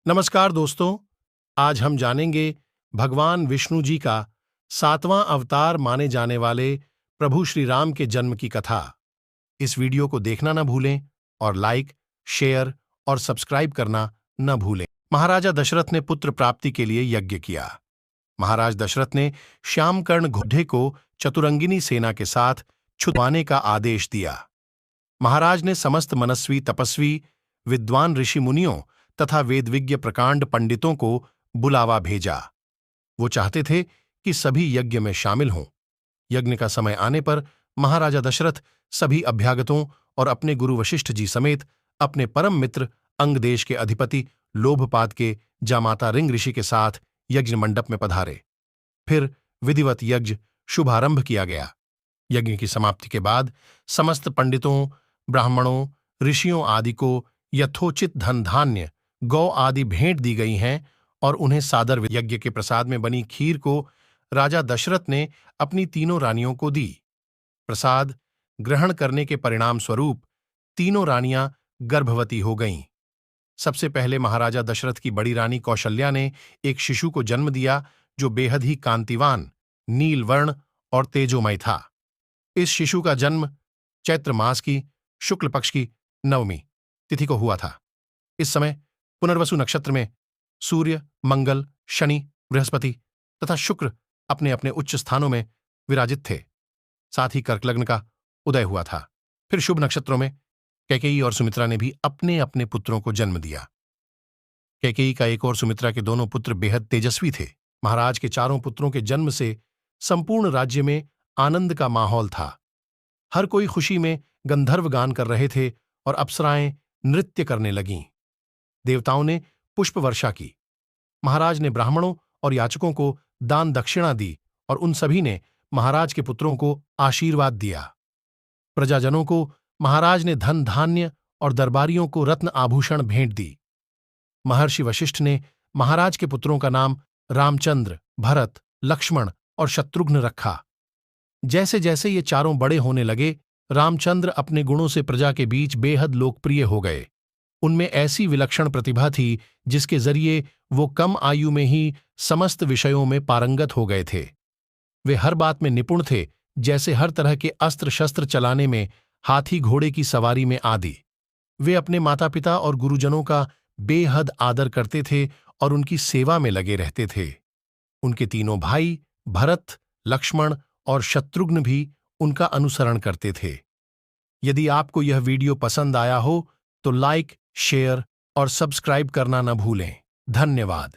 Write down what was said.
नमस्कार दोस्तों, आज हम जानेंगे भगवान विष्णु जी का 7वां अवतार माने जाने वाले प्रभु श्री राम के जन्म की कथा। इस वीडियो को देखना न भूलें और लाइक, शेयर और सब्सक्राइब करना न भूलें। महाराजा दशरथ ने पुत्र प्राप्ति के लिए यज्ञ किया। महाराज दशरथ ने श्यामकर्ण घोड़े को चतुरंगिनी सेना के साथ छुड़वाने का आदेश दिया। महाराज ने समस्त मनस्वी, तपस्वी, विद्वान ऋषि मुनियों तथा वेदविज्ञ प्रकांड पंडितों को बुलावा भेजा। वो चाहते थे कि सभी यज्ञ में शामिल हों। यज्ञ का समय आने पर महाराजा दशरथ सभी अभ्यागतों और अपने गुरु वशिष्ठ जी समेत अपने परम मित्र अंग देश के अधिपति लोभपाद के जामाता रिंग ऋषि के साथ यज्ञ मंडप में पधारे। फिर विधिवत यज्ञ शुभारंभ किया गया। यज्ञ की समाप्ति के बाद समस्त पंडितों, ब्राह्मणों, ऋषियों आदि को यथोचित धन धान्य, गौ आदि भेंट दी गई हैं और उन्हें सादर यज्ञ के प्रसाद में बनी खीर को राजा दशरथ ने अपनी तीनों रानियों को दी। प्रसाद ग्रहण करने के परिणाम स्वरूप तीनों रानियां गर्भवती हो गईं। सबसे पहले महाराजा दशरथ की बड़ी रानी कौशल्या ने एक शिशु को जन्म दिया जो बेहद ही कांतिवान, नील वर्ण और तेजोमय था। इस शिशु का जन्म चैत्र मास की शुक्ल पक्ष की नवमी तिथि को हुआ था। इस समय पुनर्वसु नक्षत्र में सूर्य, मंगल, शनि, बृहस्पति तथा शुक्र अपने अपने उच्च स्थानों में विराजित थे। साथ ही कर्क लग्न का उदय हुआ था। फिर शुभ नक्षत्रों में कैकेयी और सुमित्रा ने भी अपने अपने पुत्रों को जन्म दिया। कैकेयी का एक और सुमित्रा के दोनों पुत्र बेहद तेजस्वी थे। महाराज के चारों पुत्रों के जन्म से संपूर्ण राज्य में आनंद का माहौल था। हर कोई खुशी में गंधर्व गान कर रहे थे और अप्सराएं नृत्य करने लगीं। देवताओं ने पुष्प वर्षा की। महाराज ने ब्राह्मणों और याचकों को दान दक्षिणा दी और उन सभी ने महाराज के पुत्रों को आशीर्वाद दिया। प्रजाजनों को महाराज ने धन धान्य और दरबारियों को रत्न आभूषण भेंट दी। महर्षि वशिष्ठ ने महाराज के पुत्रों का नाम रामचंद्र, भरत, लक्ष्मण और शत्रुघ्न रखा। जैसे जैसे ये चारों बड़े होने लगे, रामचंद्र अपने गुणों से प्रजा के बीच बेहद लोकप्रिय हो गए। उनमें ऐसी विलक्षण प्रतिभा थी जिसके जरिए वो कम आयु में ही समस्त विषयों में पारंगत हो गए थे। वे हर बात में निपुण थे, जैसे हर तरह के अस्त्र शस्त्र चलाने में, हाथी घोड़े की सवारी में आदि। वे अपने माता पिता और गुरुजनों का बेहद आदर करते थे और उनकी सेवा में लगे रहते थे। उनके तीनों भाई भरत, लक्ष्मण और शत्रुघ्न भी उनका अनुसरण करते थे। यदि आपको यह वीडियो पसंद आया हो तो लाइक, शेयर और सब्सक्राइब करना न भूलें। धन्यवाद।